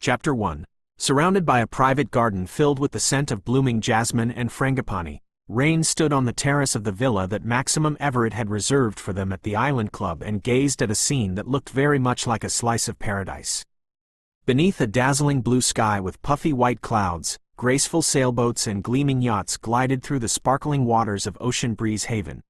Chapter 1. Surrounded by a private garden filled with the scent of blooming jasmine and frangipani, Rain stood on the terrace of the villa that Maximum Everett had reserved for them at the Island Club and gazed at a scene that looked very much like a slice of paradise. Beneath a dazzling blue sky with puffy white clouds, graceful sailboats and gleaming yachts glided through the sparkling waters of Ocean Breeze Haven.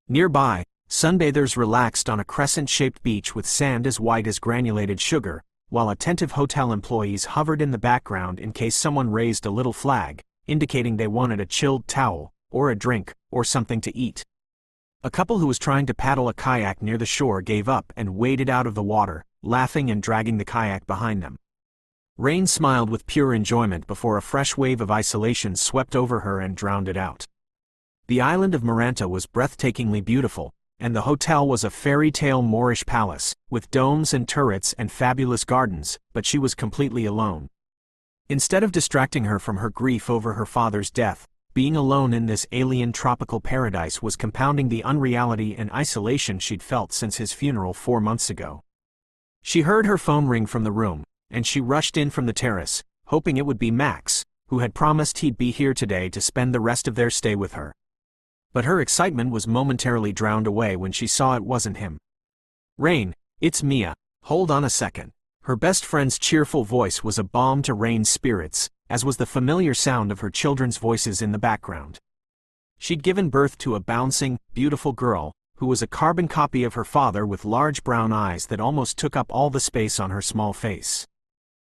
Nearby, sunbathers relaxed on a crescent-shaped beach with sand as white as granulated sugar, while attentive hotel employees hovered in the background in case someone raised a little flag, indicating they wanted a chilled towel, or a drink, or something to eat. A couple who was trying to paddle a kayak near the shore gave up and waded out of the water, laughing and dragging the kayak behind them. Rain smiled with pure enjoyment before a fresh wave of isolation swept over her and drowned it out. The island of Maranta was breathtakingly beautiful, and the hotel was a fairy tale Moorish palace, with domes and turrets and fabulous gardens, but she was completely alone. Instead of distracting her from her grief over her father's death, being alone in this alien tropical paradise was compounding the unreality and isolation she'd felt since his funeral 4 months ago. She heard her phone ring from the room, and she rushed in from the terrace, hoping it would be Max, who had promised he'd be here today to spend the rest of their stay with her. But her excitement was momentarily drowned away when she saw it wasn't him. "Rain, it's Mia. Hold on a second." Her best friend's cheerful voice was a balm to Rain's spirits, as was the familiar sound of her children's voices in the background. She'd given birth to a bouncing, beautiful girl, who was a carbon copy of her father with large brown eyes that almost took up all the space on her small face.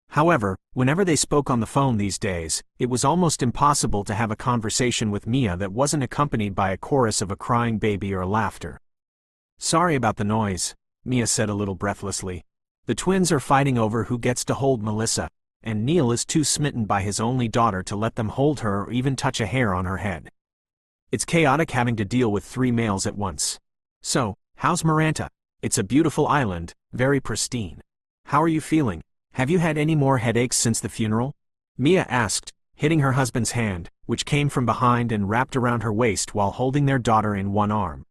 However, whenever they spoke on the phone these days, it was almost impossible to have a conversation with Mia that wasn't accompanied by a chorus of a crying baby or laughter. "Sorry about the noise," Mia said a little breathlessly. "The twins are fighting over who gets to hold Melissa, and Neil is too smitten by his only daughter to let them hold her or even touch a hair on her head. It's chaotic having to deal with 3 males at once. So, how's Maranta? It's a beautiful island, very pristine. How are you feeling? Have you had any more headaches since the funeral?" Mia asked, hitting her husband's hand, which came from behind and wrapped around her waist while holding their daughter in one arm.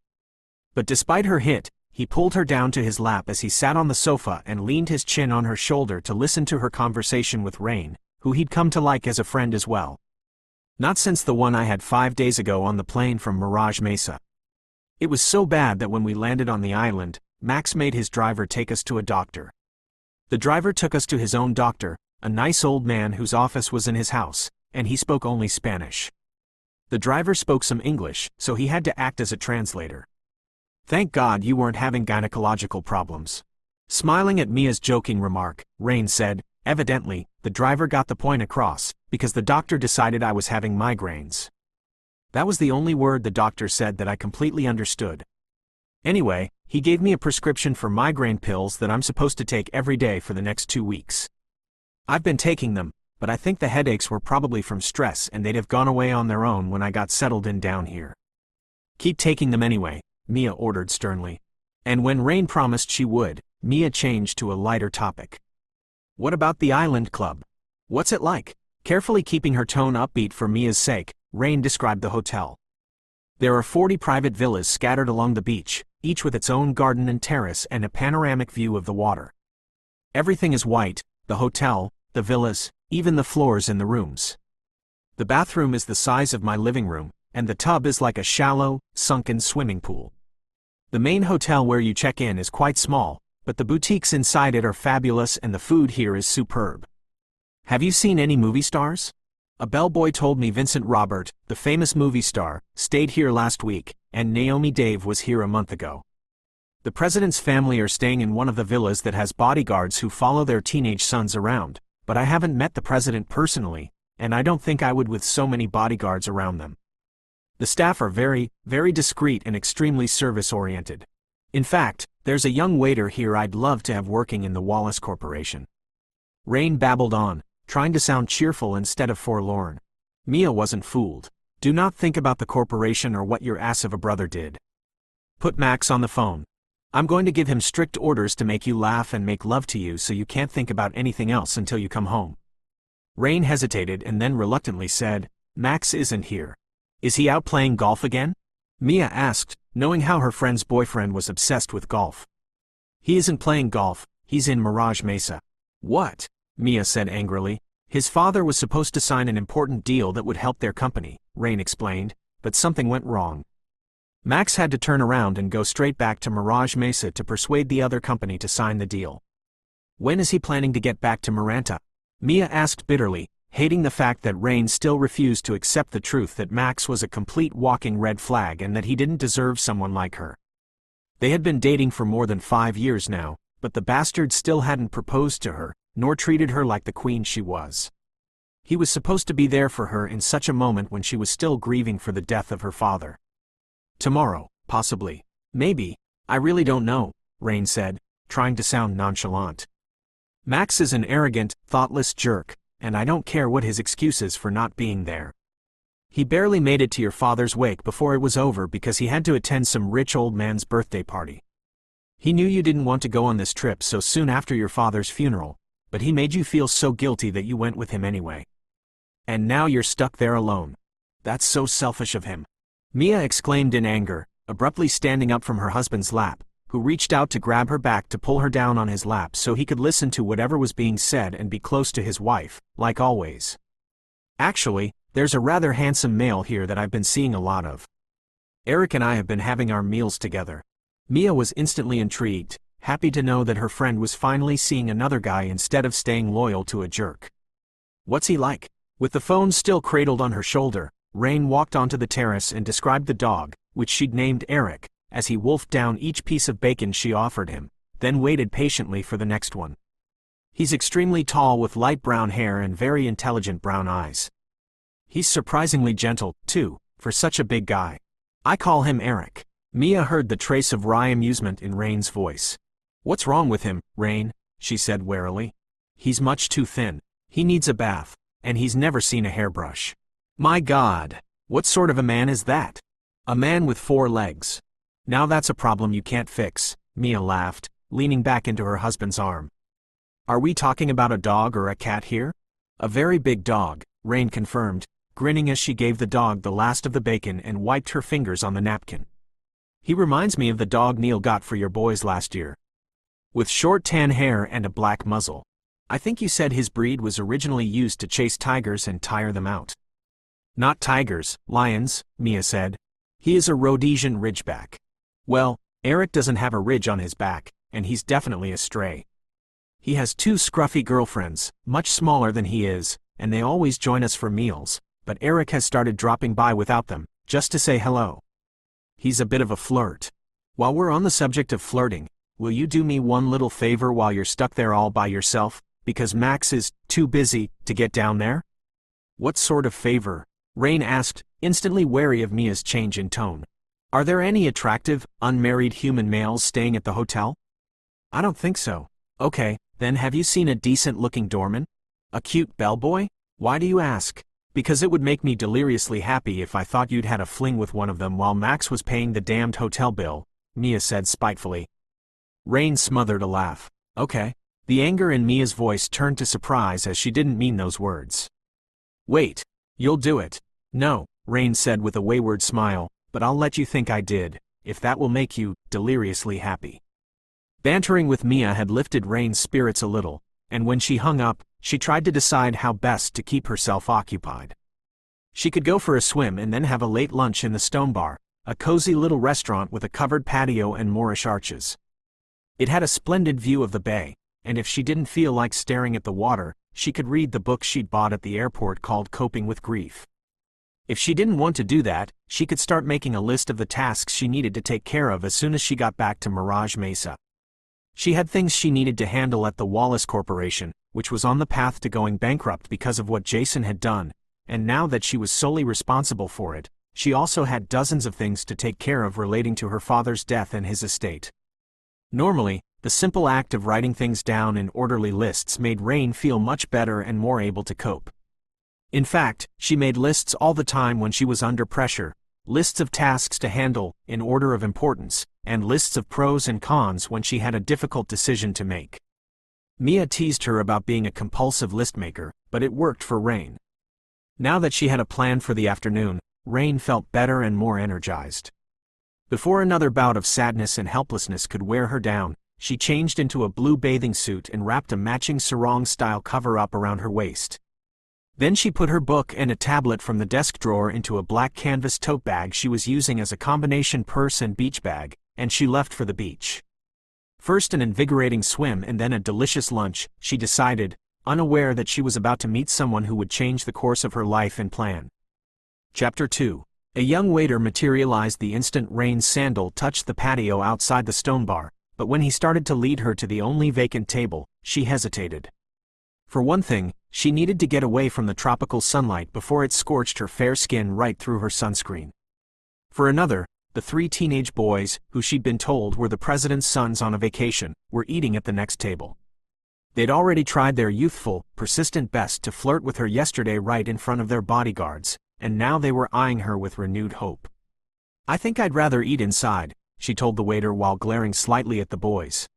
But despite her hit, he pulled her down to his lap as he sat on the sofa and leaned his chin on her shoulder to listen to her conversation with Rain, who he'd come to like as a friend as well. "Not since the one I had 5 days ago on the plane from Mirage Mesa. It was so bad that when we landed on the island, Max made his driver take us to a doctor. The driver took us to his own doctor, a nice old man whose office was in his house, and he spoke only Spanish. The driver spoke some English, so he had to act as a translator. Thank God you weren't having gynecological problems." Smiling at Mia's joking remark, Rain said, "Evidently, the driver got the point across, because the doctor decided I was having migraines. That was the only word the doctor said that I completely understood. Anyway, he gave me a prescription for migraine pills that I'm supposed to take every day for the next 2 weeks. I've been taking them, but I think the headaches were probably from stress and they'd have gone away on their own when I got settled in down here." "Keep taking them anyway," Mia ordered sternly. And when Rain promised she would, Mia changed to a lighter topic. "What about the Island Club? What's it like?" Carefully keeping her tone upbeat for Mia's sake, Rain described the hotel. "There are 40 private villas scattered along the beach, each with its own garden and terrace and a panoramic view of the water. Everything is white, the hotel, the villas, even the floors in the rooms. The bathroom is the size of my living room, and the tub is like a shallow, sunken swimming pool. The main hotel where you check in is quite small, but the boutiques inside it are fabulous and the food here is superb. Have you seen any movie stars? A bellboy told me Vincent Robert, the famous movie star, stayed here last week, and Naomi Dave was here a month ago. The president's family are staying in one of the villas that has bodyguards who follow their teenage sons around, but I haven't met the president personally, and I don't think I would with so many bodyguards around them. The staff are very, very discreet and extremely service-oriented. In fact, there's a young waiter here I'd love to have working in the Wallace Corporation." Rain babbled on, trying to sound cheerful instead of forlorn. Mia wasn't fooled. "Do not think about the corporation or what your ass of a brother did. Put Max on the phone. I'm going to give him strict orders to make you laugh and make love to you so you can't think about anything else until you come home." Rain hesitated and then reluctantly said, "Max isn't here. Is he out playing golf again?" Mia asked, knowing how her friend's boyfriend was obsessed with golf. "He isn't playing golf, he's in Mirage Mesa." "What?" Mia said angrily. His father was supposed to sign an important deal that would help their company, Rain explained, but something went wrong. Max had to turn around and go straight back to Mirage Mesa to persuade the other company to sign the deal. When is he planning to get back to Maranta? Mia asked bitterly, hating the fact that Rain still refused to accept the truth that Max was a complete walking red flag and that he didn't deserve someone like her. They had been dating for more than 5 years now, but the bastard still hadn't proposed to her, nor treated her like the queen she was. He was supposed to be there for her in such a moment when she was still grieving for the death of her father. Tomorrow, possibly. Maybe. I really don't know, Rain said, trying to sound nonchalant. Max is an arrogant, thoughtless jerk, and I don't care what his excuse is for not being there. He barely made it to your father's wake before it was over because he had to attend some rich old man's birthday party. He knew you didn't want to go on this trip so soon after your father's funeral, but he made you feel so guilty that you went with him anyway. And now you're stuck there alone. That's so selfish of him. Mia exclaimed in anger, abruptly standing up from her husband's lap, who reached out to grab her back to pull her down on his lap so he could listen to whatever was being said and be close to his wife, like always. Actually, there's a rather handsome male here that I've been seeing a lot of. Eric and I have been having our meals together. Mia was instantly intrigued, happy to know that her friend was finally seeing another guy instead of staying loyal to a jerk. What's he like? With the phone still cradled on her shoulder, Rain walked onto the terrace and described the dog, which she'd named Eric, as he wolfed down each piece of bacon she offered him, then waited patiently for the next one. He's extremely tall with light brown hair and very intelligent brown eyes. He's surprisingly gentle, too, for such a big guy. I call him Eric. Mia heard the trace of wry amusement in Rain's voice. What's wrong with him, Rain? She said warily. He's much too thin. He needs a bath, and he's never seen a hairbrush. My God, what sort of a man is that? A man with 4 legs. Now that's a problem you can't fix, Mia laughed, leaning back into her husband's arm. Are we talking about a dog or a cat here? A very big dog, Rain confirmed, grinning as she gave the dog the last of the bacon and wiped her fingers on the napkin. He reminds me of the dog Neil got for your boys last year. With short tan hair and a black muzzle. I think you said his breed was originally used to chase tigers and tire them out. Not tigers, lions, Mia said. He is a Rhodesian Ridgeback. Well, Eric doesn't have a ridge on his back, and he's definitely a stray. He has 2 scruffy girlfriends, much smaller than he is, and they always join us for meals, but Eric has started dropping by without them, just to say hello. He's a bit of a flirt. While we're on the subject of flirting, will you do me one little favor while you're stuck there all by yourself, because Max is too busy to get down there? What sort of favor? Rain asked, instantly wary of Mia's change in tone. Are there any attractive, unmarried human males staying at the hotel? I don't think so. Okay, then have you seen a decent-looking doorman? A cute bellboy? Why do you ask? Because it would make me deliriously happy if I thought you'd had a fling with one of them while Max was paying the damned hotel bill, Mia said spitefully. Rain smothered a laugh. Okay. The anger in Mia's voice turned to surprise as she didn't mean those words. Wait. You'll do it. No, Rain said with a wayward smile, but I'll let you think I did, if that will make you deliriously happy. Bantering with Mia had lifted Rain's spirits a little, and when she hung up, she tried to decide how best to keep herself occupied. She could go for a swim and then have a late lunch in the Stone Bar, a cozy little restaurant with a covered patio and Moorish arches. It had a splendid view of the bay, and if she didn't feel like staring at the water, she could read the book she'd bought at the airport called Coping with Grief. If she didn't want to do that, she could start making a list of the tasks she needed to take care of as soon as she got back to Mirage Mesa. She had things she needed to handle at the Wallace Corporation, which was on the path to going bankrupt because of what Jason had done, and now that she was solely responsible for it, she also had dozens of things to take care of relating to her father's death and his estate. Normally, the simple act of writing things down in orderly lists made Rain feel much better and more able to cope. In fact, she made lists all the time when she was under pressure, lists of tasks to handle, in order of importance, and lists of pros and cons when she had a difficult decision to make. Mia teased her about being a compulsive list maker, but it worked for Rain. Now that she had a plan for the afternoon, Rain felt better and more energized. Before another bout of sadness and helplessness could wear her down, she changed into a blue bathing suit and wrapped a matching sarong-style cover-up around her waist. Then she put her book and a tablet from the desk drawer into a black canvas tote bag she was using as a combination purse and beach bag, and she left for the beach. First an invigorating swim and then a delicious lunch, she decided, unaware that she was about to meet someone who would change the course of her life and plan. Chapter 2. A young waiter materialized the instant Rain's sandal touched the patio outside the stone bar, but when he started to lead her to the only vacant table, she hesitated. For one thing, she needed to get away from the tropical sunlight before it scorched her fair skin right through her sunscreen. For another, the 3 teenage boys, who she'd been told were the president's sons on a vacation, were eating at the next table. They'd already tried their youthful, persistent best to flirt with her yesterday right in front of their bodyguards, and now they were eyeing her with renewed hope. "I think I'd rather eat inside," she told the waiter while glaring slightly at the boys.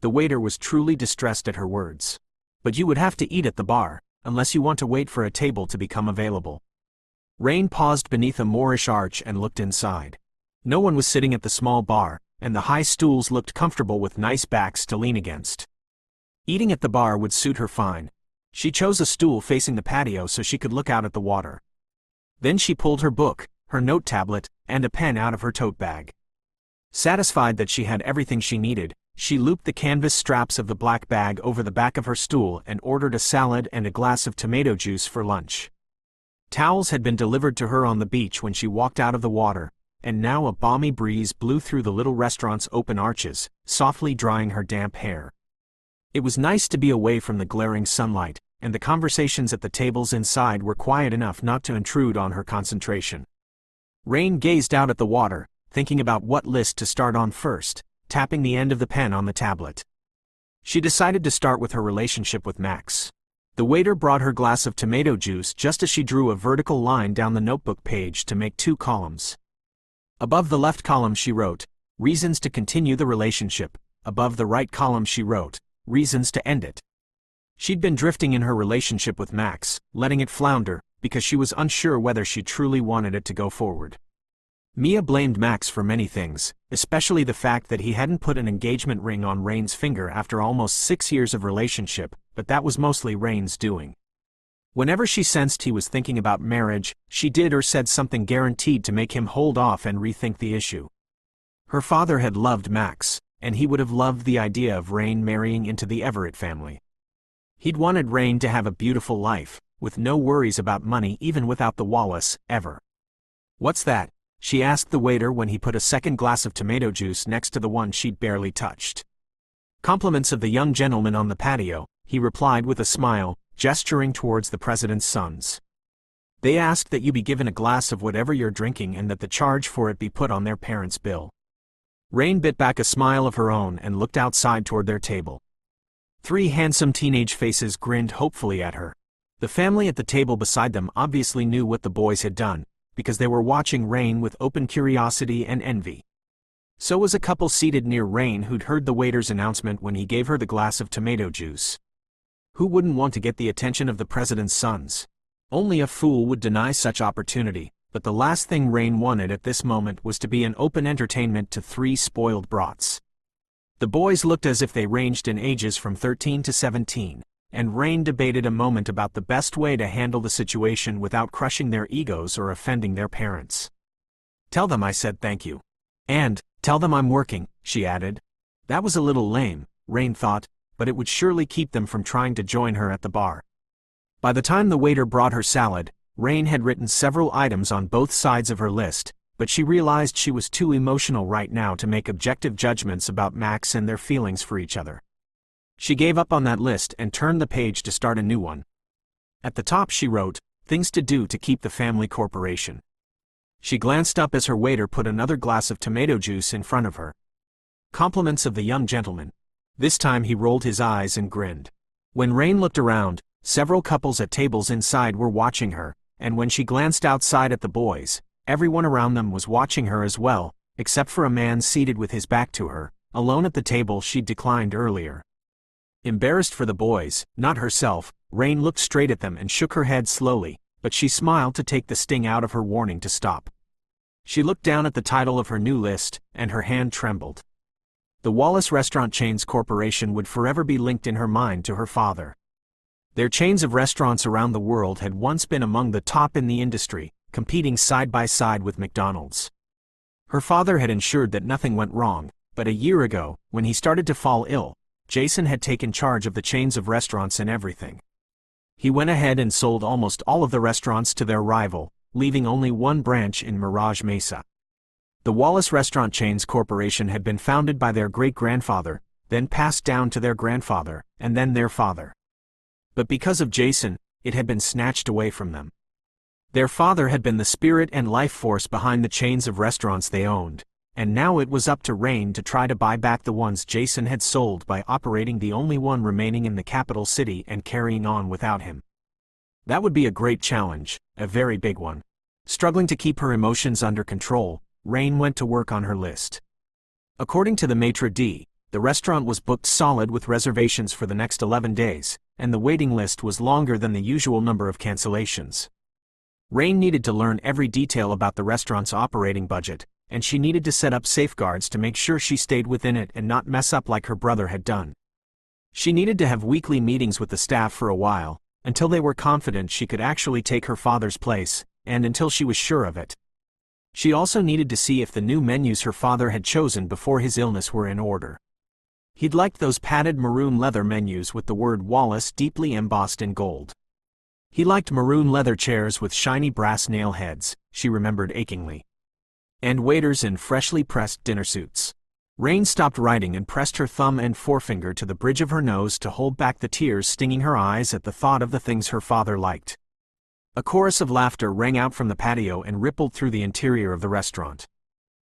The waiter was truly distressed at her words. "But you would have to eat at the bar, unless you want to wait for a table to become available." Rain paused beneath a Moorish arch and looked inside. No one was sitting at the small bar, and the high stools looked comfortable with nice backs to lean against. Eating at the bar would suit her fine. She chose a stool facing the patio so she could look out at the water. Then she pulled her book, her note tablet, and a pen out of her tote bag. Satisfied that she had everything she needed, she looped the canvas straps of the black bag over the back of her stool and ordered a salad and a glass of tomato juice for lunch. Towels had been delivered to her on the beach when she walked out of the water, and now a balmy breeze blew through the little restaurant's open arches, softly drying her damp hair. It was nice to be away from the glaring sunlight, and the conversations at the tables inside were quiet enough not to intrude on her concentration. Rain gazed out at the water, thinking about what list to start on first, tapping the end of the pen on the tablet. She decided to start with her relationship with Max. The waiter brought her glass of tomato juice just as she drew a vertical line down the notebook page to make 2 columns. Above the left column she wrote, "Reasons to continue the relationship." Above the right column she wrote, "Reasons to end it." She'd been drifting in her relationship with Max, letting it flounder, because she was unsure whether she truly wanted it to go forward. Mia blamed Max for many things, especially the fact that he hadn't put an engagement ring on Rain's finger after almost 6 years of relationship, but that was mostly Rain's doing. Whenever she sensed he was thinking about marriage, she did or said something guaranteed to make him hold off and rethink the issue. Her father had loved Max, and he would have loved the idea of Rain marrying into the Everett family. He'd wanted Rain to have a beautiful life, with no worries about money even without the Wallace, ever. "What's that?" she asked the waiter when he put a second glass of tomato juice next to the one she'd barely touched. "Compliments of the young gentleman on the patio," he replied with a smile, gesturing towards the president's sons. "They asked that you be given a glass of whatever you're drinking and that the charge for it be put on their parents' bill." Rain bit back a smile of her own and looked outside toward their table. 3 handsome teenage faces grinned hopefully at her. The family at the table beside them obviously knew what the boys had done, because they were watching Rain with open curiosity and envy. So was a couple seated near Rain who'd heard the waiter's announcement when he gave her the glass of tomato juice. Who wouldn't want to get the attention of the president's sons? Only a fool would deny such opportunity, but the last thing Rain wanted at this moment was to be an open entertainment to 3 spoiled brats. The boys looked as if they ranged in ages from 13 to 17, and Rain debated a moment about the best way to handle the situation without crushing their egos or offending their parents. "Tell them I said thank you. And, tell them I'm working," she added. That was a little lame, Rain thought, but it would surely keep them from trying to join her at the bar. By the time the waiter brought her salad, Rain had written several items on both sides of her list, but she realized she was too emotional right now to make objective judgments about Max and their feelings for each other. She gave up on that list and turned the page to start a new one. At the top she wrote, "Things to do to keep the family corporation." She glanced up as her waiter put another glass of tomato juice in front of her. "Compliments of the young gentleman." This time he rolled his eyes and grinned. When Rain looked around, several couples at tables inside were watching her, and when she glanced outside at the boys, everyone around them was watching her as well, except for a man seated with his back to her, alone at the table she'd declined earlier. Embarrassed for the boys, not herself, Rain looked straight at them and shook her head slowly, but she smiled to take the sting out of her warning to stop. She looked down at the title of her new list, and her hand trembled. The Wallace Restaurant Chains Corporation would forever be linked in her mind to her father. Their chains of restaurants around the world had once been among the top in the industry, competing side by side with McDonald's. Her father had ensured that nothing went wrong, but a year ago, when he started to fall ill, Jason had taken charge of the chains of restaurants and everything. He went ahead and sold almost all of the restaurants to their rival, leaving only one branch in Mirage Mesa. The Wallace Restaurant Chains Corporation had been founded by their great-grandfather, then passed down to their grandfather, and then their father. But because of Jason, it had been snatched away from them. Their father had been the spirit and life force behind the chains of restaurants they owned, and now it was up to Rain to try to buy back the ones Jason had sold by operating the only one remaining in the capital city and carrying on without him. That would be a great challenge, a very big one. Struggling to keep her emotions under control, Rain went to work on her list. According to the maitre d', the restaurant was booked solid with reservations for the next 11 days, and the waiting list was longer than the usual number of cancellations. Rain needed to learn every detail about the restaurant's operating budget, and she needed to set up safeguards to make sure she stayed within it and not mess up like her brother had done. She needed to have weekly meetings with the staff for a while, until they were confident she could actually take her father's place, and until she was sure of it. She also needed to see if the new menus her father had chosen before his illness were in order. He'd liked those padded maroon leather menus with the word Wallace deeply embossed in gold. He liked maroon leather chairs with shiny brass nail heads, she remembered achingly. And waiters in freshly pressed dinner suits. Rain stopped writing and pressed her thumb and forefinger to the bridge of her nose to hold back the tears stinging her eyes at the thought of the things her father liked. A chorus of laughter rang out from the patio and rippled through the interior of the restaurant.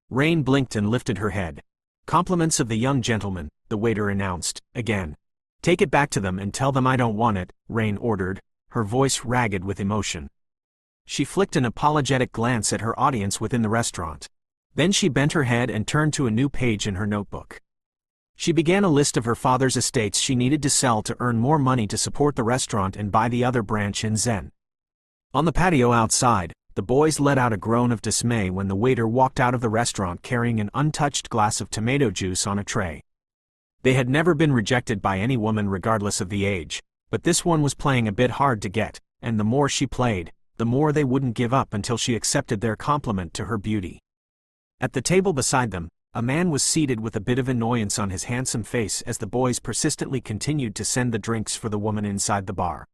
Rain blinked and lifted her head. "Compliments of the young gentleman," the waiter announced, again. "Take it back to them and tell them I don't want it," Rain ordered, her voice ragged with emotion. She flicked an apologetic glance at her audience within the restaurant. Then she bent her head and turned to a new page in her notebook. She began a list of her father's estates she needed to sell to earn more money to support the restaurant and buy the other branch in Zen. On the patio outside, the boys let out a groan of dismay when the waiter walked out of the restaurant carrying an untouched glass of tomato juice on a tray. They had never been rejected by any woman regardless of the age, but this one was playing a bit hard to get, and the more she played, the more they wouldn't give up until she accepted their compliment to her beauty. At the table beside them, a man was seated with a bit of annoyance on his handsome face as the boys persistently continued to send the drinks for the woman inside the bar.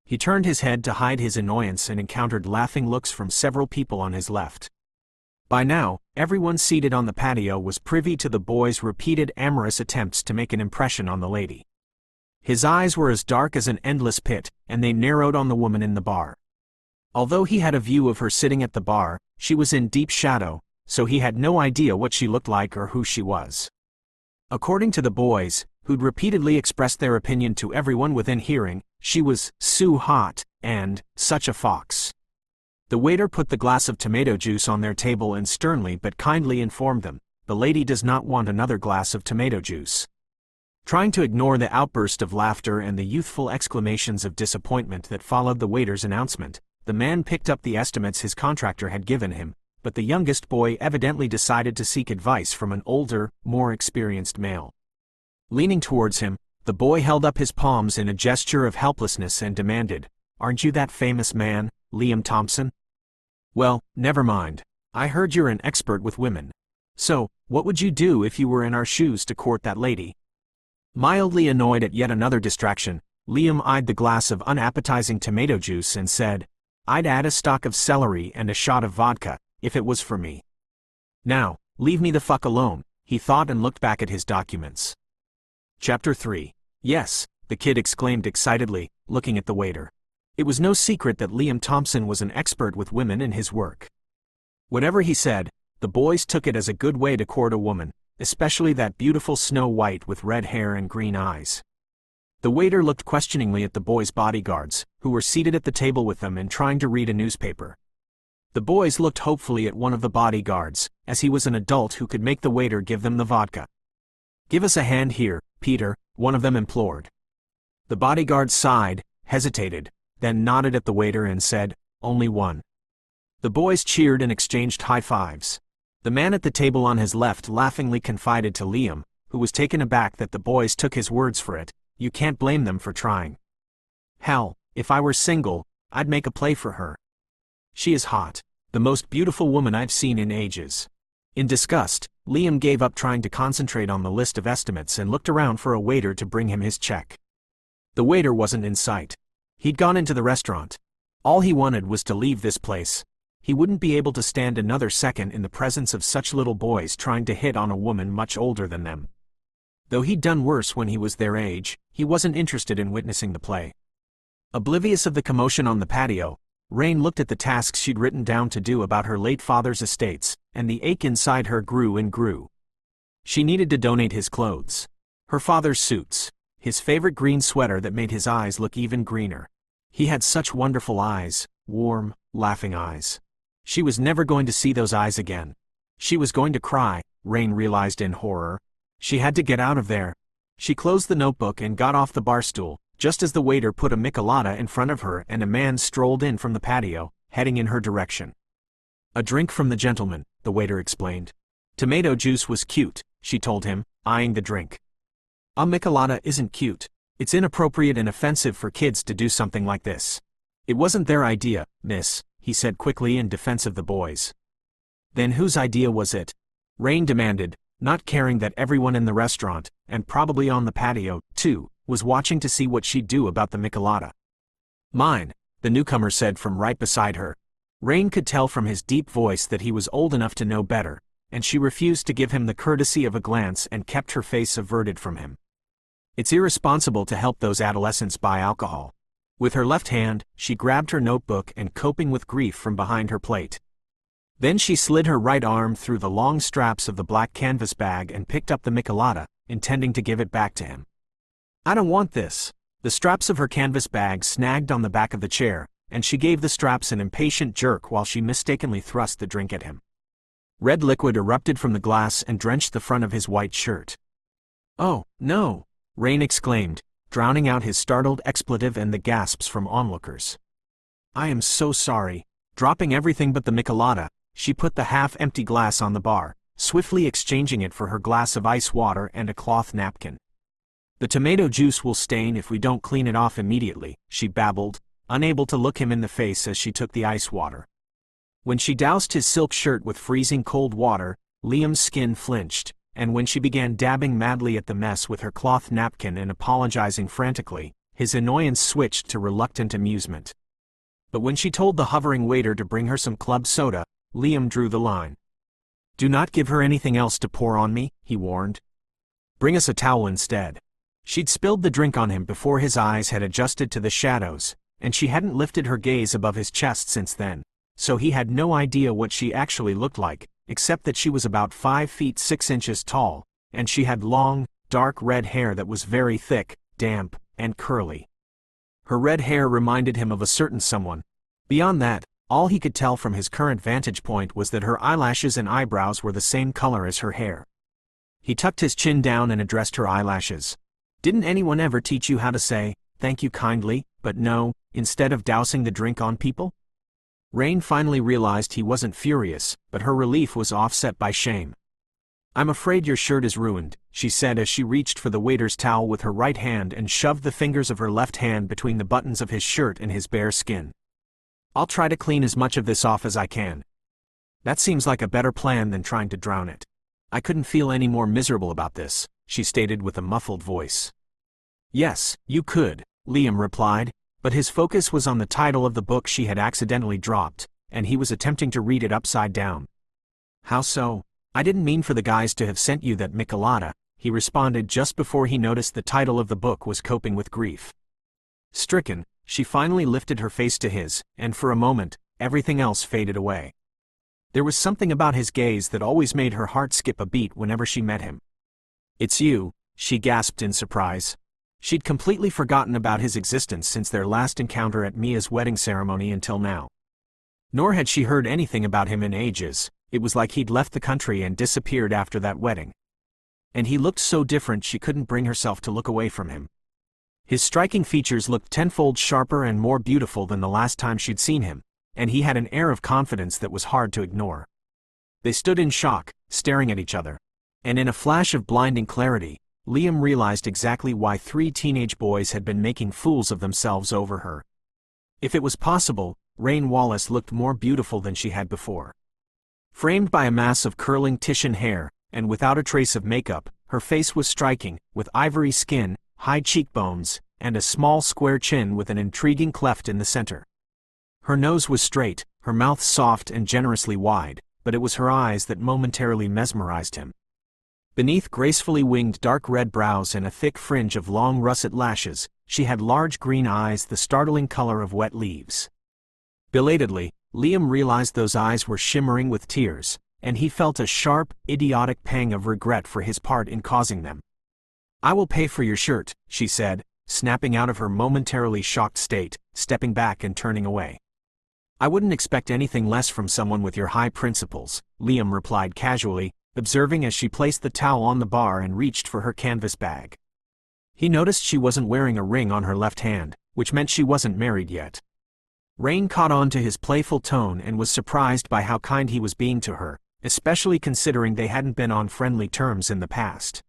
He turned his head to hide his annoyance and encountered laughing looks from several people on his left. By now, everyone seated on the patio was privy to the boy's repeated amorous attempts to make an impression on the lady. His eyes were as dark as an endless pit, and they narrowed on the woman in the bar. Although he had a view of her sitting at the bar, she was in deep shadow, so he had no idea what she looked like or who she was. According to the boys, who'd repeatedly expressed their opinion to everyone within hearing, she was "so hot" and "such a fox." The waiter put the glass of tomato juice on their table and sternly but kindly informed them, "The lady does not want another glass of tomato juice." Trying to ignore the outburst of laughter and the youthful exclamations of disappointment that followed the waiter's announcement, the man picked up the estimates his contractor had given him, but the youngest boy evidently decided to seek advice from an older, more experienced male. Leaning towards him, the boy held up his palms in a gesture of helplessness and demanded, "Aren't you that famous man, Liam Thompson?" "Well, never mind. I heard you're an expert with women. So, what would you do if you were in our shoes to court that lady?" Mildly annoyed at yet another distraction, Liam eyed the glass of unappetizing tomato juice and said, "I'd add a stalk of celery and a shot of vodka, if it was for me." "Now, leave me the fuck alone," he thought and looked back at his documents. Chapter 3. "Yes," the kid exclaimed excitedly, looking at the waiter. It was no secret that Liam Thompson was an expert with women in his work. Whatever he said, the boys took it as a good way to court a woman, especially that beautiful Snow White with red hair and green eyes. The waiter looked questioningly at the boys' bodyguards, who were seated at the table with them and trying to read a newspaper. The boys looked hopefully at one of the bodyguards, as he was an adult who could make the waiter give them the vodka. "Give us a hand here, Peter," one of them implored. The bodyguard sighed, hesitated, then nodded at the waiter and said, "Only one." The boys cheered and exchanged high fives. The man at the table on his left laughingly confided to Liam, who was taken aback that the boys took his words for it. You can't blame them for trying. Hell, if I were single, I'd make a play for her. She is hot, the most beautiful woman I've seen in ages. In disgust, Liam gave up trying to concentrate on the list of estimates and looked around for a waiter to bring him his check. The waiter wasn't in sight. He'd gone into the restaurant. All he wanted was to leave this place. He wouldn't be able to stand another second in the presence of such little boys trying to hit on a woman much older than them. Though he'd done worse when he was their age, he wasn't interested in witnessing the play. Oblivious of the commotion on the patio, Rain looked at the tasks she'd written down to do about her late father's estates, and the ache inside her grew and grew. She needed to donate his clothes. Her father's suits. His favorite green sweater that made his eyes look even greener. He had such wonderful eyes, warm, laughing eyes. She was never going to see those eyes again. She was going to cry, Rain realized in horror. She had to get out of there. She closed the notebook and got off the bar stool, just as the waiter put a michelada in front of her and a man strolled in from the patio, heading in her direction. A drink from the gentleman, the waiter explained. Tomato juice was cute, she told him, eyeing the drink. A michelada isn't cute. It's inappropriate and offensive for kids to do something like this. It wasn't their idea, miss, he said quickly in defense of the boys. Then whose idea was it? Rain demanded, not caring that everyone in the restaurant, and probably on the patio, too, was watching to see what she'd do about the michelada. Mine, the newcomer said from right beside her. Rain could tell from his deep voice that he was old enough to know better, and she refused to give him the courtesy of a glance and kept her face averted from him. It's irresponsible to help those adolescents buy alcohol. With her left hand, she grabbed her notebook and coping with grief from behind her plate. Then she slid her right arm through the long straps of the black canvas bag and picked up the michelada, intending to give it back to him. I don't want this. The straps of her canvas bag snagged on the back of the chair, and she gave the straps an impatient jerk while she mistakenly thrust the drink at him. Red liquid erupted from the glass and drenched the front of his white shirt. Oh, no! Rain exclaimed, drowning out his startled expletive and the gasps from onlookers. I am so sorry. Dropping everything but the michelada, she put the half-empty glass on the bar, swiftly exchanging it for her glass of ice water and a cloth napkin. The tomato juice will stain if we don't clean it off immediately, she babbled, unable to look him in the face as she took the ice water. When she doused his silk shirt with freezing cold water, Liam's skin flinched, and when she began dabbing madly at the mess with her cloth napkin and apologizing frantically, his annoyance switched to reluctant amusement. But when she told the hovering waiter to bring her some club soda, Liam drew the line. Do not give her anything else to pour on me, he warned. Bring us a towel instead. She'd spilled the drink on him before his eyes had adjusted to the shadows, and she hadn't lifted her gaze above his chest since then, so he had no idea what she actually looked like, except that she was about 5 feet 6 inches tall, and she had long, dark red hair that was very thick, damp, and curly. Her red hair reminded him of a certain someone. Beyond that, all he could tell from his current vantage point was that her eyelashes and eyebrows were the same color as her hair. He tucked his chin down and addressed her eyelashes. Didn't anyone ever teach you how to say, thank you kindly, but no, instead of dousing the drink on people? Rain finally realized he wasn't furious, but her relief was offset by shame. I'm afraid your shirt is ruined, she said as she reached for the waiter's towel with her right hand and shoved the fingers of her left hand between the buttons of his shirt and his bare skin. I'll try to clean as much of this off as I can. That seems like a better plan than trying to drown it. I couldn't feel any more miserable about this, she stated with a muffled voice. Yes, you could, Liam replied, but his focus was on the title of the book she had accidentally dropped, and he was attempting to read it upside down. How so? I didn't mean for the guys to have sent you that michelada, he responded just before he noticed the title of the book was Coping with Grief. Stricken, she finally lifted her face to his, and for a moment, everything else faded away. There was something about his gaze that always made her heart skip a beat whenever she met him. It's you, she gasped in surprise. She'd completely forgotten about his existence since their last encounter at Mia's wedding ceremony until now. Nor had she heard anything about him in ages. It was like he'd left the country and disappeared after that wedding. And he looked so different she couldn't bring herself to look away from him. His striking features looked tenfold sharper and more beautiful than the last time she'd seen him, and he had an air of confidence that was hard to ignore. They stood in shock, staring at each other. And in a flash of blinding clarity, Liam realized exactly why 3 teenage boys had been making fools of themselves over her. If it was possible, Rain Wallace looked more beautiful than she had before. Framed by a mass of curling Titian hair, and without a trace of makeup, her face was striking, with ivory skin, high cheekbones, and a small square chin with an intriguing cleft in the center. Her nose was straight, her mouth soft and generously wide, but it was her eyes that momentarily mesmerized him. Beneath gracefully winged dark red brows and a thick fringe of long russet lashes, she had large green eyes the startling color of wet leaves. Belatedly, Liam realized those eyes were shimmering with tears, and he felt a sharp, idiotic pang of regret for his part in causing them. "I will pay for your shirt," she said, snapping out of her momentarily shocked state, stepping back and turning away. "I wouldn't expect anything less from someone with your high principles," Liam replied casually, observing as she placed the towel on the bar and reached for her canvas bag. He noticed she wasn't wearing a ring on her left hand, which meant she wasn't married yet. Rain caught on to his playful tone and was surprised by how kind he was being to her, especially considering they hadn't been on friendly terms in the past.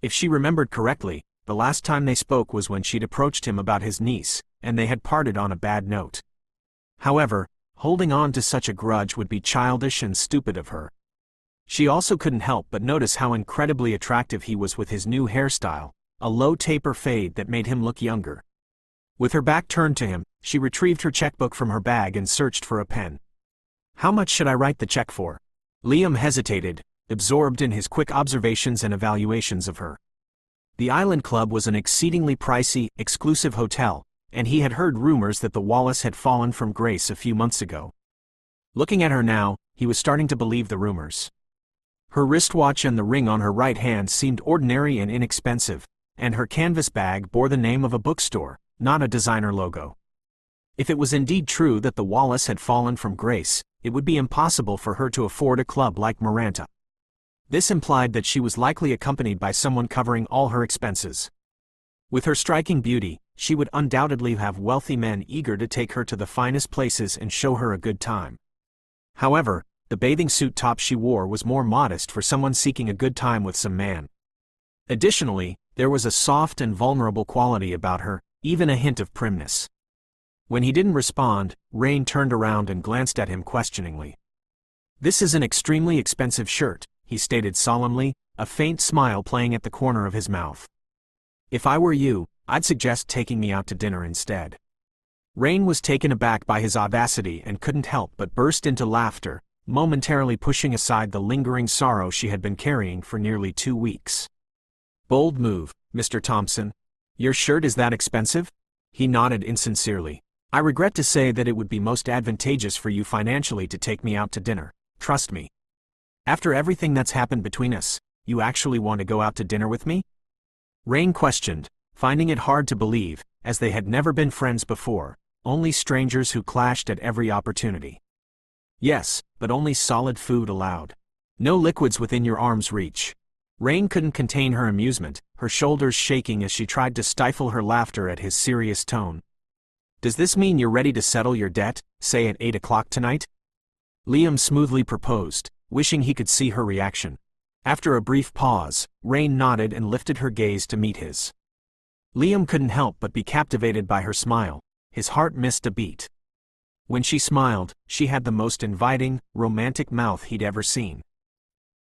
If she remembered correctly, the last time they spoke was when she'd approached him about his niece, and they had parted on a bad note. However, holding on to such a grudge would be childish and stupid of her. She also couldn't help but notice how incredibly attractive he was with his new hairstyle, a low taper fade that made him look younger. With her back turned to him, she retrieved her checkbook from her bag and searched for a pen. "How much should I write the check for?" Liam hesitated, absorbed in his quick observations and evaluations of her. The Island Club was an exceedingly pricey, exclusive hotel, and he had heard rumors that the Wallace had fallen from grace a few months ago. Looking at her now, he was starting to believe the rumors. Her wristwatch and the ring on her right hand seemed ordinary and inexpensive, and her canvas bag bore the name of a bookstore, not a designer logo. If it was indeed true that the Wallace had fallen from grace, it would be impossible for her to afford a club like Miranda. This implied that she was likely accompanied by someone covering all her expenses. With her striking beauty, she would undoubtedly have wealthy men eager to take her to the finest places and show her a good time. However, the bathing suit top she wore was more modest for someone seeking a good time with some man. Additionally, there was a soft and vulnerable quality about her, even a hint of primness. When he didn't respond, Rain turned around and glanced at him questioningly. "This is an extremely expensive shirt," he stated solemnly, a faint smile playing at the corner of his mouth. "If I were you, I'd suggest taking me out to dinner instead." Rain was taken aback by his audacity and couldn't help but burst into laughter, momentarily pushing aside the lingering sorrow she had been carrying for nearly 2 weeks. "Bold move, Mr. Thompson. Your shirt is that expensive?" He nodded insincerely. "I regret to say that it would be most advantageous for you financially to take me out to dinner, trust me. After everything that's happened between us, you actually want to go out to dinner with me?" Rain questioned, finding it hard to believe, as they had never been friends before, only strangers who clashed at every opportunity. "Yes, but only solid food allowed. No liquids within your arm's reach." Rain couldn't contain her amusement, her shoulders shaking as she tried to stifle her laughter at his serious tone. "Does this mean you're ready to settle your debt, say at 8 o'clock tonight?" Liam smoothly proposed, wishing he could see her reaction. After a brief pause, Rain nodded and lifted her gaze to meet his. Liam couldn't help but be captivated by her smile. His heart missed a beat. When she smiled, she had the most inviting, romantic mouth he'd ever seen.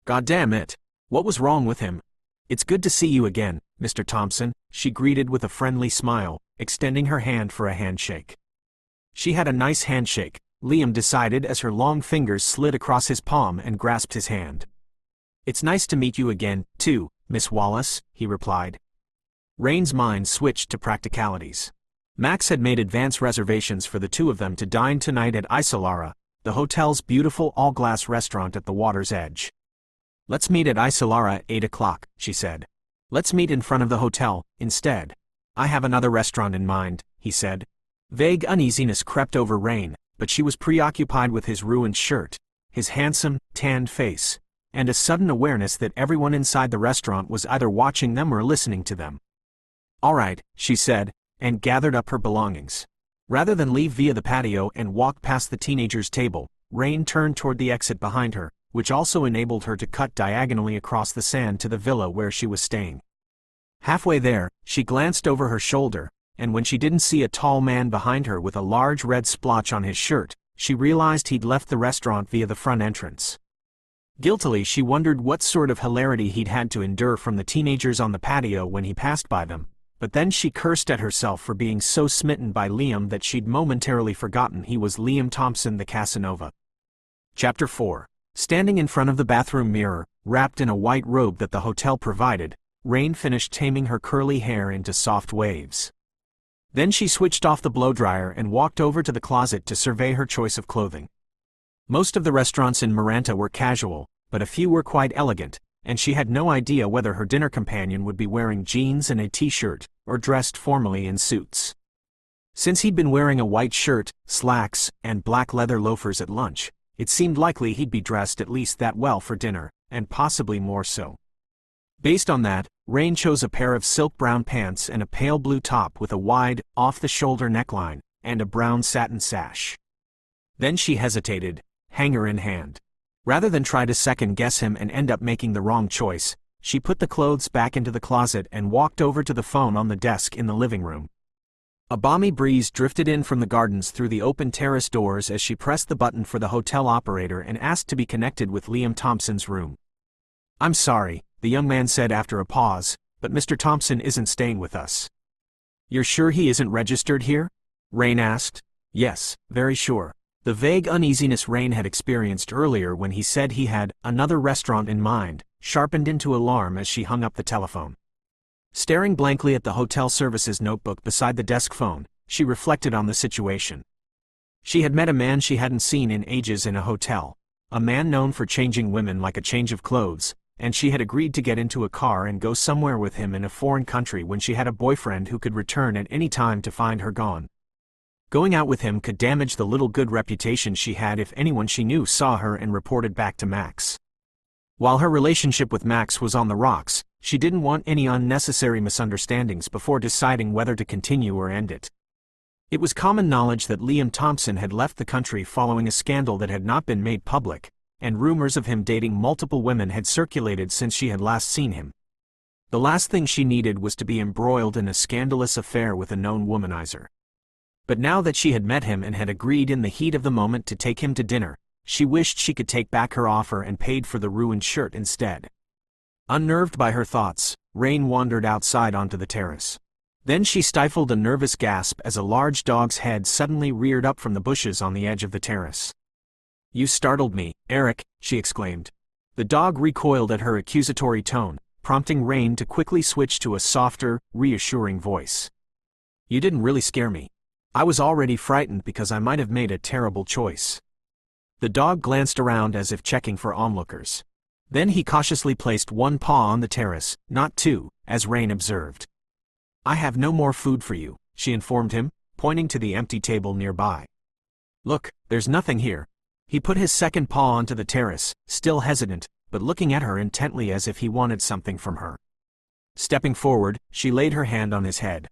"Goddamn it! What was wrong with him?" "It's good to see you again, Mr. Thompson," she greeted with a friendly smile, extending her hand for a handshake. She had a nice handshake, Liam decided as her long fingers slid across his palm and grasped his hand. "It's nice to meet you again, too, Miss Wallace," he replied. Rain's mind switched to practicalities. Max had made advance reservations for the two of them to dine tonight at Isolara, the hotel's beautiful all-glass restaurant at the water's edge. "Let's meet at Isolara at 8 o'clock, she said. "Let's meet in front of the hotel, instead." "I have another restaurant in mind," he said. Vague uneasiness crept over Rain, but she was preoccupied with his ruined shirt, his handsome, tanned face, and a sudden awareness that everyone inside the restaurant was either watching them or listening to them. "All right," she said, and gathered up her belongings. Rather than leave via the patio and walk past the teenager's table, Rain turned toward the exit behind her, which also enabled her to cut diagonally across the sand to the villa where she was staying. Halfway there, she glanced over her shoulder, and when she didn't see a tall man behind her with a large red splotch on his shirt, she realized he'd left the restaurant via the front entrance. Guiltily, she wondered what sort of hilarity he'd had to endure from the teenagers on the patio when he passed by them, but then she cursed at herself for being so smitten by Liam that she'd momentarily forgotten he was Liam Thompson the Casanova. Chapter 4. Standing in front of the bathroom mirror, wrapped in a white robe that the hotel provided, Rain finished taming her curly hair into soft waves. Then she switched off the blow-dryer and walked over to the closet to survey her choice of clothing. Most of the restaurants in Maranta were casual, but a few were quite elegant, and she had no idea whether her dinner companion would be wearing jeans and a t-shirt, or dressed formally in suits. Since he'd been wearing a white shirt, slacks, and black leather loafers at lunch, it seemed likely he'd be dressed at least that well for dinner, and possibly more so. Based on that, Rain chose a pair of silk brown pants and a pale blue top with a wide, off-the-shoulder neckline, and a brown satin sash. Then she hesitated, hanger in hand. Rather than try to second-guess him and end up making the wrong choice, she put the clothes back into the closet and walked over to the phone on the desk in the living room. A balmy breeze drifted in from the gardens through the open terrace doors as she pressed the button for the hotel operator and asked to be connected with Liam Thompson's room. "I'm sorry," the young man said after a pause, "but Mr. Thompson isn't staying with us." "You're sure he isn't registered here?" Rain asked. "Yes, very sure." The vague uneasiness Rain had experienced earlier when he said he had another restaurant in mind sharpened into alarm as she hung up the telephone. Staring blankly at the hotel services notebook beside the desk phone, she reflected on the situation. She had met a man she hadn't seen in ages in a hotel, a man known for changing women like a change of clothes, and she had agreed to get into a car and go somewhere with him in a foreign country when she had a boyfriend who could return at any time to find her gone. Going out with him could damage the little good reputation she had if anyone she knew saw her and reported back to Max. While her relationship with Max was on the rocks, she didn't want any unnecessary misunderstandings before deciding whether to continue or end it. It was common knowledge that Liam Thompson had left the country following a scandal that had not been made public, and rumors of him dating multiple women had circulated since she had last seen him. The last thing she needed was to be embroiled in a scandalous affair with a known womanizer. But now that she had met him and had agreed in the heat of the moment to take him to dinner, she wished she could take back her offer and paid for the ruined shirt instead. Unnerved by her thoughts, Rain wandered outside onto the terrace. Then she stifled a nervous gasp as a large dog's head suddenly reared up from the bushes on the edge of the terrace. "You startled me, Eric," she exclaimed. The dog recoiled at her accusatory tone, prompting Rain to quickly switch to a softer, reassuring voice. "You didn't really scare me. I was already frightened because I might have made a terrible choice." The dog glanced around as if checking for onlookers. Then he cautiously placed one paw on the terrace, not two, as Rain observed. "I have no more food for you," she informed him, pointing to the empty table nearby. "Look, there's nothing here." He put his second paw onto the terrace, still hesitant, but looking at her intently as if he wanted something from her. Stepping forward, she laid her hand on his head.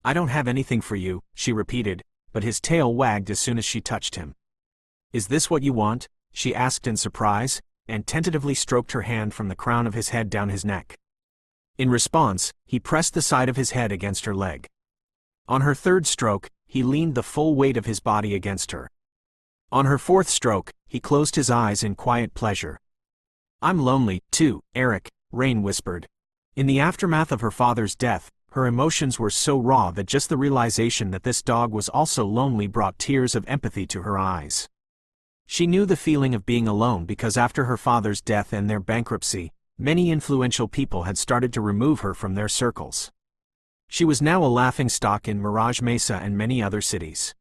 "I don't have anything for you," she repeated, but his tail wagged as soon as she touched him. "Is this what you want?" she asked in surprise, and tentatively stroked her hand from the crown of his head down his neck. In response, he pressed the side of his head against her leg. On her third stroke, he leaned the full weight of his body against her. On her fourth stroke, he closed his eyes in quiet pleasure. "I'm lonely, too, Eric," Rain whispered. In the aftermath of her father's death, her emotions were so raw that just the realization that this dog was also lonely brought tears of empathy to her eyes. She knew the feeling of being alone because after her father's death and their bankruptcy, many influential people had started to remove her from their circles. She was now a laughingstock in Mirage Mesa and many other cities.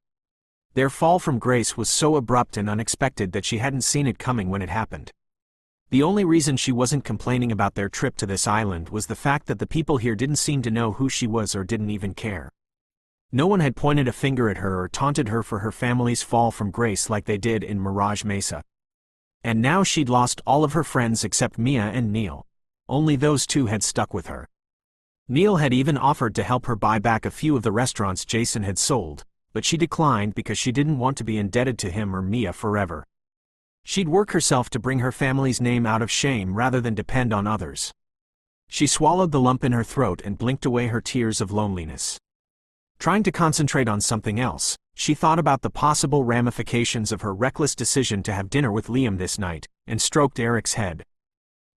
Their fall from grace was so abrupt and unexpected that she hadn't seen it coming when it happened. The only reason she wasn't complaining about their trip to this island was the fact that the people here didn't seem to know who she was or didn't even care. No one had pointed a finger at her or taunted her for her family's fall from grace like they did in Mirage Mesa. And now she'd lost all of her friends except Mia and Neil. Only those two had stuck with her. Neil had even offered to help her buy back a few of the restaurants Jason had sold, but she declined because she didn't want to be indebted to him or Mia forever. She'd work herself to bring her family's name out of shame rather than depend on others. She swallowed the lump in her throat and blinked away her tears of loneliness. Trying to concentrate on something else, she thought about the possible ramifications of her reckless decision to have dinner with Liam this night, and stroked Eric's head.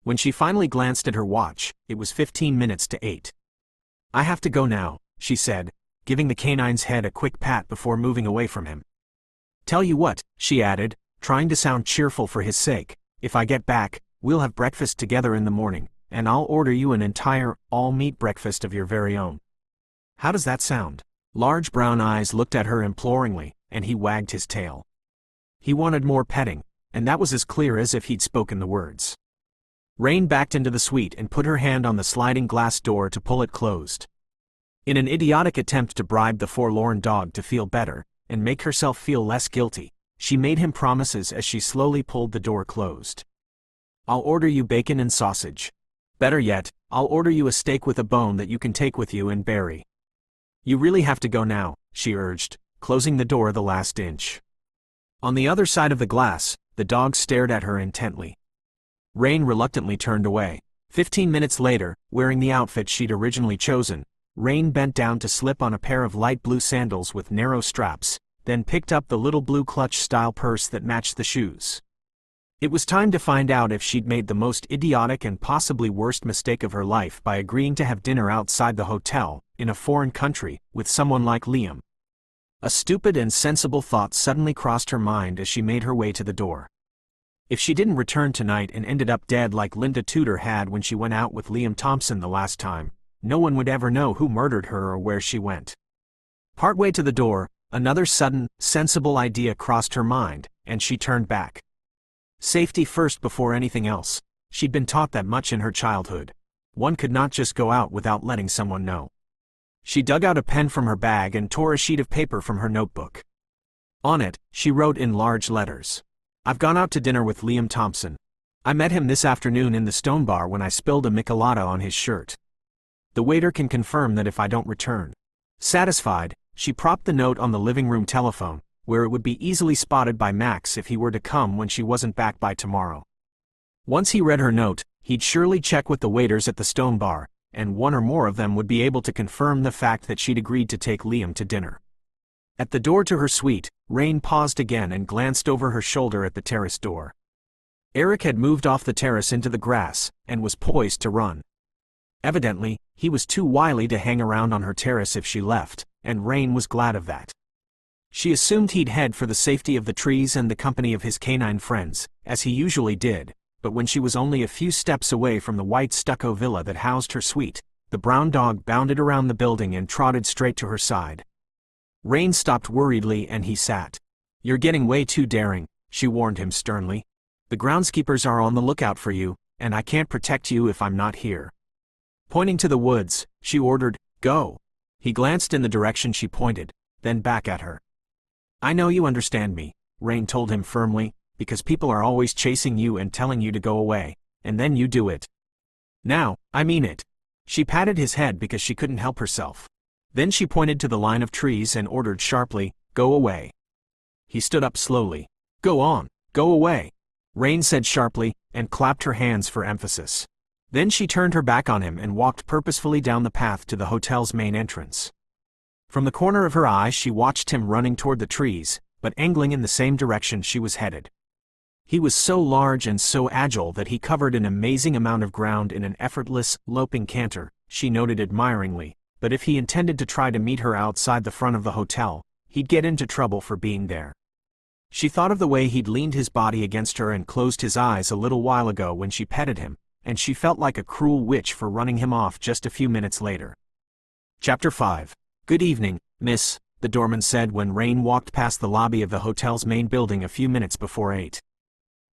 When she finally glanced at her watch, it was 15 minutes to 8. "I have to go now," she said, giving the canine's head a quick pat before moving away from him. "Tell you what," she added, trying to sound cheerful for his sake, "if I get back, we'll have breakfast together in the morning, and I'll order you an entire, all-meat breakfast of your very own. How does that sound?" Large brown eyes looked at her imploringly, and he wagged his tail. He wanted more petting, and that was as clear as if he'd spoken the words. Rain backed into the suite and put her hand on the sliding glass door to pull it closed. In an idiotic attempt to bribe the forlorn dog to feel better, and make herself feel less guilty, she made him promises as she slowly pulled the door closed. "I'll order you bacon and sausage. Better yet, I'll order you a steak with a bone that you can take with you and bury. You really have to go now," she urged, closing the door the last inch. On the other side of the glass, the dog stared at her intently. Rain reluctantly turned away. 15 minutes later, wearing the outfit she'd originally chosen, Rain bent down to slip on a pair of light blue sandals with narrow straps, then picked up the little blue clutch-style purse that matched the shoes. It was time to find out if she'd made the most idiotic and possibly worst mistake of her life by agreeing to have dinner outside the hotel, in a foreign country, with someone like Liam. A stupid and sensible thought suddenly crossed her mind as she made her way to the door. If she didn't return tonight and ended up dead like Linda Tudor had when she went out with Liam Thompson the last time, no one would ever know who murdered her or where she went. Partway to the door, another sudden, sensible idea crossed her mind, and she turned back. Safety first before anything else. She'd been taught that much in her childhood. One could not just go out without letting someone know. She dug out a pen from her bag and tore a sheet of paper from her notebook. On it, she wrote in large letters, "I've gone out to dinner with Liam Thompson. I met him this afternoon in the Stone Bar when I spilled a michelada on his shirt. The waiter can confirm that if I don't return." Satisfied, she propped the note on the living room telephone, where it would be easily spotted by Max if he were to come when she wasn't back by tomorrow. Once he read her note, he'd surely check with the waiters at the Stone Bar, and one or more of them would be able to confirm the fact that she'd agreed to take Liam to dinner. At the door to her suite, Rain paused again and glanced over her shoulder at the terrace door. Eric had moved off the terrace into the grass, and was poised to run. Evidently, he was too wily to hang around on her terrace if she left, and Rain was glad of that. She assumed he'd head for the safety of the trees and the company of his canine friends, as he usually did, but when she was only a few steps away from the white stucco villa that housed her suite, the brown dog bounded around the building and trotted straight to her side. Rain stopped worriedly and he sat. "You're getting way too daring," she warned him sternly. "The groundskeepers are on the lookout for you, and I can't protect you if I'm not here." Pointing to the woods, she ordered, "Go." He glanced in the direction she pointed, then back at her. "I know you understand me," Rain told him firmly, "because people are always chasing you and telling you to go away, and then you do it. Now, I mean it." She patted his head because she couldn't help herself. Then she pointed to the line of trees and ordered sharply, "Go away." He stood up slowly. "Go on, go away," Rain said sharply, and clapped her hands for emphasis. Then she turned her back on him and walked purposefully down the path to the hotel's main entrance. From the corner of her eye she watched him running toward the trees, but angling in the same direction she was headed. He was so large and so agile that he covered an amazing amount of ground in an effortless, loping canter, she noted admiringly, but if he intended to try to meet her outside the front of the hotel, he'd get into trouble for being there. She thought of the way he'd leaned his body against her and closed his eyes a little while ago when she petted him, and she felt like a cruel witch for running him off just a few minutes later. Chapter 5. "Good evening, miss," the doorman said when Rain walked past the lobby of the hotel's main building a few minutes before 8.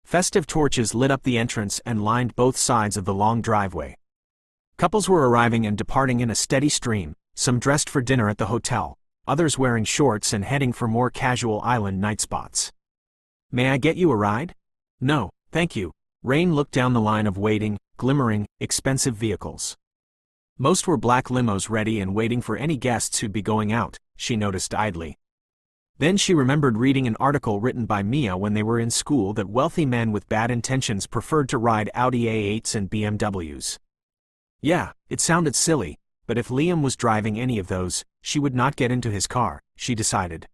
Festive torches lit up the entrance and lined both sides of the long driveway. Couples were arriving and departing in a steady stream, some dressed for dinner at the hotel, others wearing shorts and heading for more casual island night spots. "May I get you a ride?" "No, thank you." Rain looked down the line of waiting, glimmering, expensive vehicles. Most were black limos ready and waiting for any guests who'd be going out, she noticed idly. Then she remembered reading an article written by Mia when they were in school that wealthy men with bad intentions preferred to ride Audi A8s and BMWs. Yeah, it sounded silly, but if Liam was driving any of those, she would not get into his car, she decided.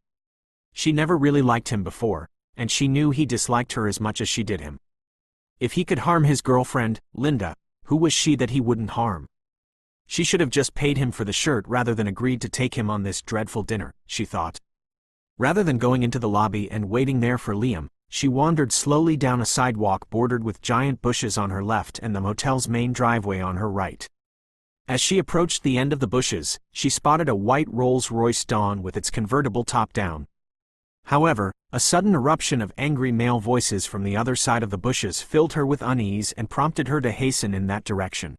She never really liked him before, and she knew he disliked her as much as she did him. If he could harm his girlfriend, Linda, who was she that he wouldn't harm? She should have just paid him for the shirt rather than agreed to take him on this dreadful dinner, she thought. Rather than going into the lobby and waiting there for Liam, she wandered slowly down a sidewalk bordered with giant bushes on her left and the motel's main driveway on her right. As she approached the end of the bushes, she spotted a white Rolls-Royce Dawn with its convertible top down. However, a sudden eruption of angry male voices from the other side of the bushes filled her with unease and prompted her to hasten in that direction.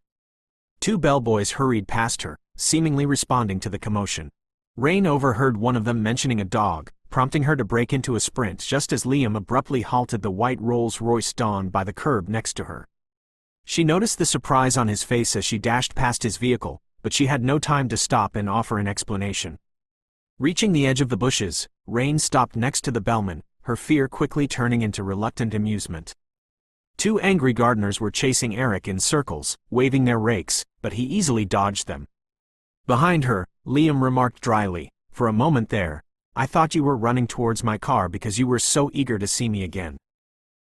Two bellboys hurried past her, seemingly responding to the commotion. Rain overheard one of them mentioning a dog, prompting her to break into a sprint just as Liam abruptly halted the white Rolls-Royce Dawn by the curb next to her. She noticed the surprise on his face as she dashed past his vehicle, but she had no time to stop and offer an explanation. Reaching the edge of the bushes, Rain stopped next to the bellman, her fear quickly turning into reluctant amusement. Two angry gardeners were chasing Eric in circles, waving their rakes, but he easily dodged them. Behind her, Liam remarked dryly, "For a moment there, I thought you were running towards my car because you were so eager to see me again."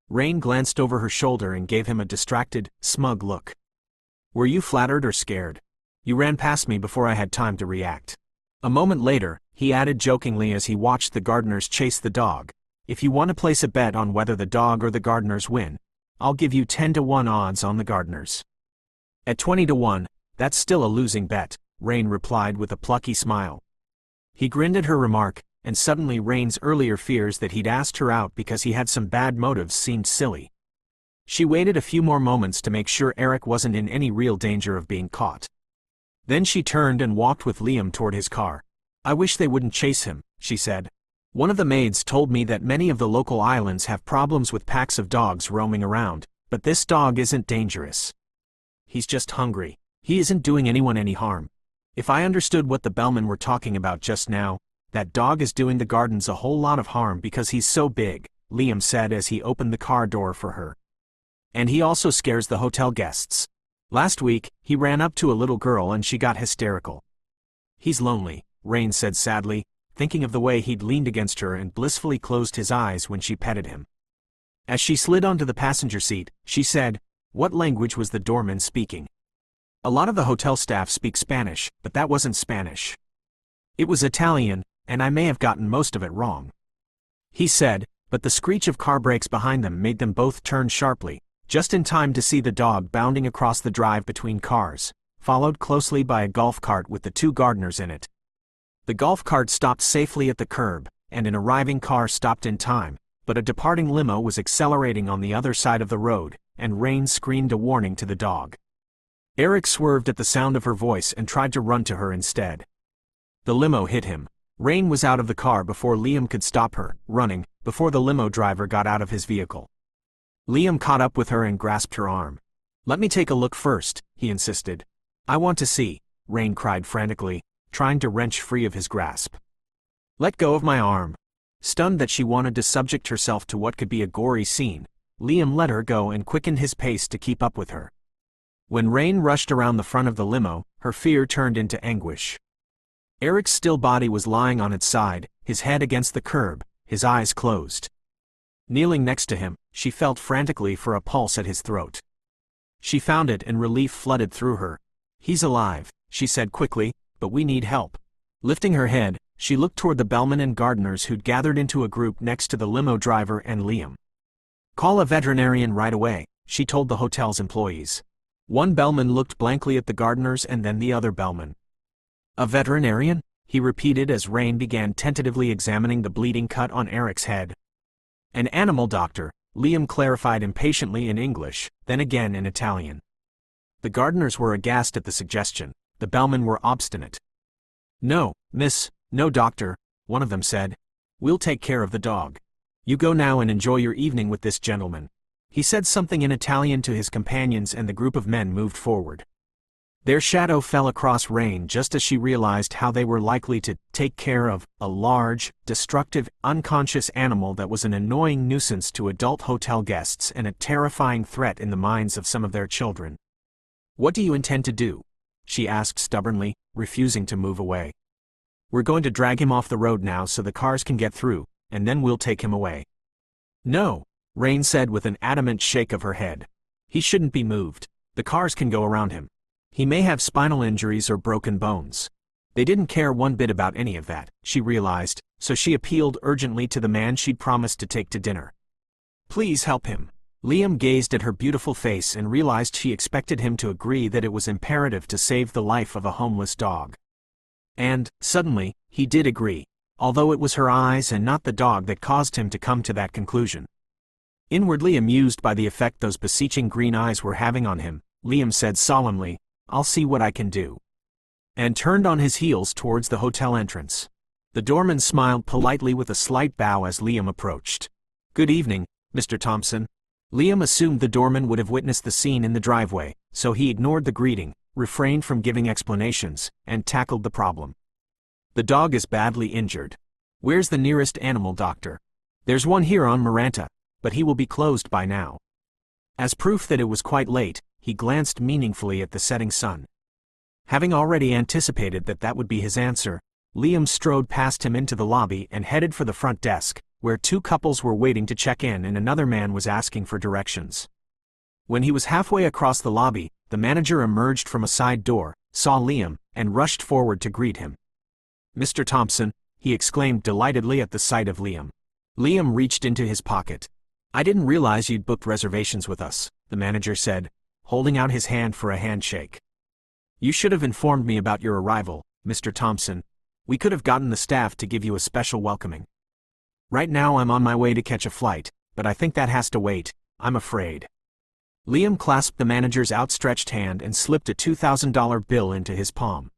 Rain glanced over her shoulder and gave him a distracted, smug look. "Were you flattered or scared? You ran past me before I had time to react." A moment later, he added jokingly as he watched the gardeners chase the dog, "If you want to place a bet on whether the dog or the gardeners win, I'll give you 10-to-1 odds on the gardeners." "At 20-to-1, that's still a losing bet," Rain replied with a plucky smile. He grinned at her remark, and suddenly Rain's earlier fears that he'd asked her out because he had some bad motives seemed silly. She waited a few more moments to make sure Eric wasn't in any real danger of being caught. Then she turned and walked with Liam toward his car. "I wish they wouldn't chase him," she said. "One of the maids told me that many of the local islands have problems with packs of dogs roaming around, but this dog isn't dangerous. He's just hungry. He isn't doing anyone any harm. If I understood what the bellmen were talking about just now, that dog is doing the gardens a whole lot of harm because he's so big," Liam said as he opened the car door for her. "And he also scares the hotel guests. Last week, he ran up to a little girl and she got hysterical." "He's lonely," Rain said sadly, thinking of the way he'd leaned against her and blissfully closed his eyes when she petted him. As she slid onto the passenger seat, she said, "What language was the doorman speaking?" "A lot of the hotel staff speak Spanish, but that wasn't Spanish. It was Italian, and I may have gotten most of it wrong," he said, but the screech of car brakes behind them made them both turn sharply, just in time to see the dog bounding across the drive between cars, followed closely by a golf cart with the two gardeners in it. The golf cart stopped safely at the curb, and an arriving car stopped in time, but a departing limo was accelerating on the other side of the road, and Rain screamed a warning to the dog. Eric swerved at the sound of her voice and tried to run to her instead. The limo hit him. Rain was out of the car before Liam could stop her, running, before the limo driver got out of his vehicle. Liam caught up with her and grasped her arm. "Let me take a look first," he insisted. "I want to see," Rain cried frantically, trying to wrench free of his grasp. "Let go of my arm." Stunned that she wanted to subject herself to what could be a gory scene, Liam let her go and quickened his pace to keep up with her. When Rain rushed around the front of the limo, her fear turned into anguish. Eric's still body was lying on its side, his head against the curb, his eyes closed. Kneeling next to him, she felt frantically for a pulse at his throat. She found it and relief flooded through her. "He's alive," she said quickly, "but we need help." Lifting her head, she looked toward the bellmen and gardeners who'd gathered into a group next to the limo driver and Liam. "Call a veterinarian right away," she told the hotel's employees. One bellman looked blankly at the gardeners and then the other bellman. "A veterinarian?" he repeated as Rain began tentatively examining the bleeding cut on Eric's head. "An animal doctor," Liam clarified impatiently in English, then again in Italian. The gardeners were aghast at the suggestion. The bellmen were obstinate. "No, miss, no doctor," one of them said. "We'll take care of the dog. You go now and enjoy your evening with this gentleman." He said something in Italian to his companions and the group of men moved forward. Their shadow fell across Rain just as she realized how they were likely to take care of a large, destructive, unconscious animal that was an annoying nuisance to adult hotel guests and a terrifying threat in the minds of some of their children. "What do you intend to do?" she asked stubbornly, refusing to move away. "We're going to drag him off the road now so the cars can get through, and then we'll take him away." "No," Rain said with an adamant shake of her head. "He shouldn't be moved. The cars can go around him. He may have spinal injuries or broken bones." They didn't care one bit about any of that, she realized, so she appealed urgently to the man she'd promised to take to dinner. "Please help him." Liam gazed at her beautiful face and realized she expected him to agree that it was imperative to save the life of a homeless dog. And, suddenly, he did agree, although it was her eyes and not the dog that caused him to come to that conclusion. Inwardly amused by the effect those beseeching green eyes were having on him, Liam said solemnly, "I'll see what I can do," and turned on his heels towards the hotel entrance. The doorman smiled politely with a slight bow as Liam approached. "Good evening, Mr. Thompson." Liam assumed the doorman would have witnessed the scene in the driveway, so he ignored the greeting, refrained from giving explanations, and tackled the problem. "The dog is badly injured. Where's the nearest animal doctor?" "There's one here on Maranta, but he will be closed by now." As proof that it was quite late, he glanced meaningfully at the setting sun. Having already anticipated that that would be his answer, Liam strode past him into the lobby and headed for the front desk, where two couples were waiting to check in and another man was asking for directions. When he was halfway across the lobby, the manager emerged from a side door, saw Liam, and rushed forward to greet him. "Mr. Thompson," he exclaimed delightedly at the sight of Liam. Liam reached into his pocket. "I didn't realize you'd booked reservations with us," the manager said, holding out his hand for a handshake. "You should have informed me about your arrival, Mr. Thompson. We could have gotten the staff to give you a special welcoming. Right now I'm on my way to catch a flight, but I think that has to wait, I'm afraid." Liam clasped the manager's outstretched hand and slipped a $2,000 bill into his palm.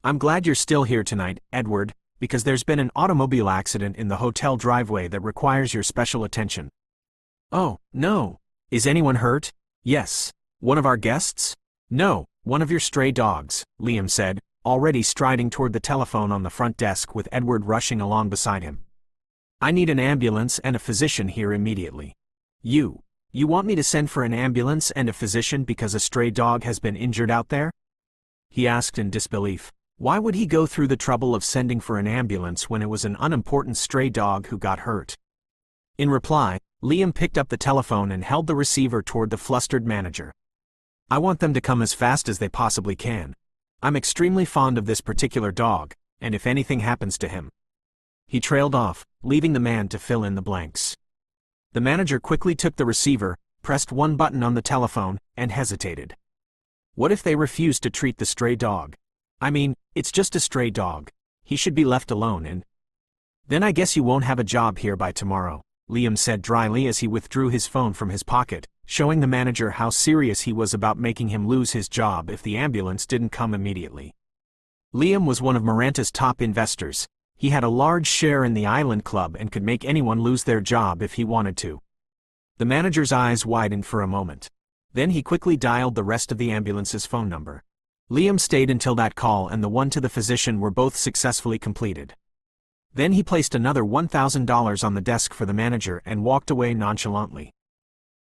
"I'm glad you're still here tonight, Edward, because there's been an automobile accident in the hotel driveway that requires your special attention." "Oh, no. Is anyone hurt?" "Yes. One of our guests?" "No, one of your stray dogs," Liam said, already striding toward the telephone on the front desk with Edward rushing along beside him. "I need an ambulance and a physician here immediately." You want me to send for an ambulance and a physician because a stray dog has been injured out there?" he asked in disbelief. Why would he go through the trouble of sending for an ambulance when it was an unimportant stray dog who got hurt? In reply, Liam picked up the telephone and held the receiver toward the flustered manager. "I want them to come as fast as they possibly can. I'm extremely fond of this particular dog, and if anything happens to him..." He trailed off, leaving the man to fill in the blanks. The manager quickly took the receiver, pressed one button on the telephone, and hesitated. What if they refused to treat the stray dog? I mean, it's just a stray dog. He should be left alone and... "Then I guess you won't have a job here by tomorrow," Liam said dryly as he withdrew his phone from his pocket, showing the manager how serious he was about making him lose his job if the ambulance didn't come immediately. Liam was one of Maranta's top investors. He had a large share in the Island Club and could make anyone lose their job if he wanted to. The manager's eyes widened for a moment. Then he quickly dialed the rest of the ambulance's phone number. Liam stayed until that call and the one to the physician were both successfully completed. Then he placed another $1,000 on the desk for the manager and walked away nonchalantly.